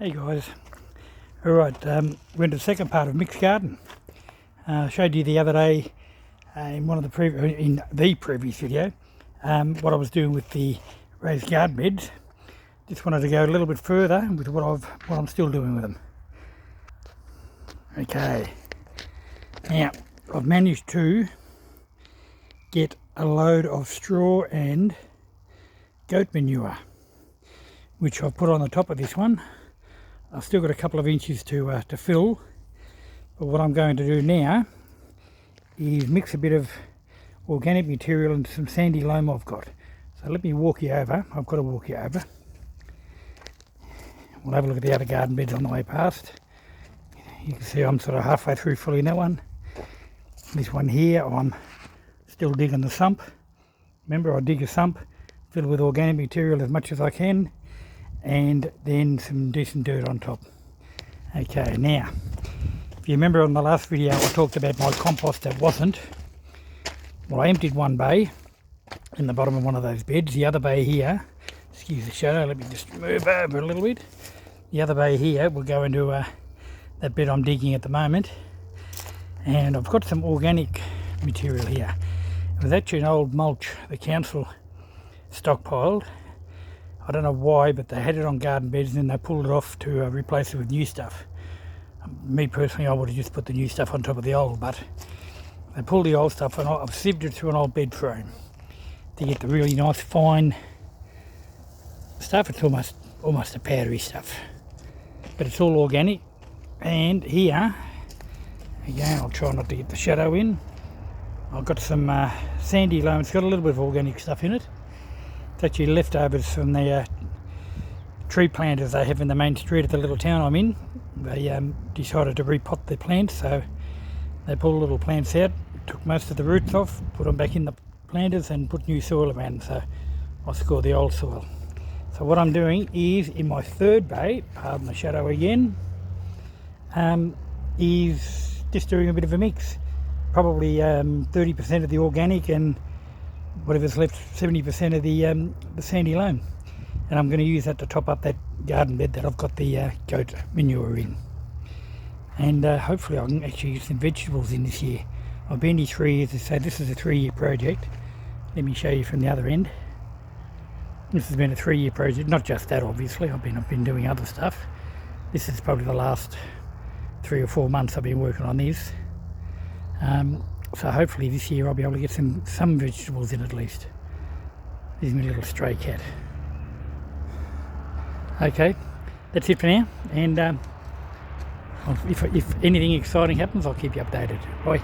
Hey guys, alright, we're into the second part of Mick's garden. I showed you the other day in the previous video what I was doing with the raised garden beds. Just wanted to go a little bit further with what I'm still doing with them. Okay, now I've managed to get a load of straw and goat manure, which I've put on the top of this one. I've still got a couple of inches to fill, but what I'm going to do now is mix a bit of organic material and some sandy loam I've got. So let me walk you over. I've got to walk you over. We'll have a look at the other garden beds on the way past. You can see I'm sort of halfway through filling that one. This one here, I'm still digging the sump. Remember, I dig a sump, fill it with organic material as much as I can, and then some decent dirt on top. Okay, now, if you remember on the last video I talked about my compost that wasn't. Well, I emptied one bay in the bottom of one of those beds. The other bay here, excuse the shadow, let me just move over a little bit. The other bay here will go into that bed I'm digging at the moment. And I've got some organic material here. It was actually an old mulch the council stockpiled. I don't know why, but they had it on garden beds and then they pulled it off to replace it with new stuff. Me personally, I would have just put the new stuff on top of the old, but they pulled the old stuff and I've sieved it through an old bed frame to get the really nice fine stuff. It's almost a powdery stuff, but it's all organic. And here, again, I'll try not to get the shadow in. I've got some sandy loam. It's got a little bit of organic stuff in it. It's actually leftovers from the tree planters they have in the main street of the little town I'm in. They decided to repot the plants, so they pulled little plants out, took most of the roots off, put them back in the planters and put new soil around, so I scored the old soil. So what I'm doing is in my third bay, pardon the shadow again, is just doing a bit of a mix. Probably 30% of the organic and whatever's left, 70% of the sandy loam, and I'm going to use that to top up that garden bed that I've got the goat manure in. And hopefully I can actually get some vegetables in this year. I've been here 3 years, so this is a 3-year project. Let me show you from the other end. This has been a 3-year project, not just that obviously, I've been doing other stuff. This is probably the last 3 or 4 months I've been working on this. So hopefully this year I'll be able to get some vegetables in at least. This is my little stray cat. Okay, that's it for now, and if anything exciting happens I'll keep you updated. Bye.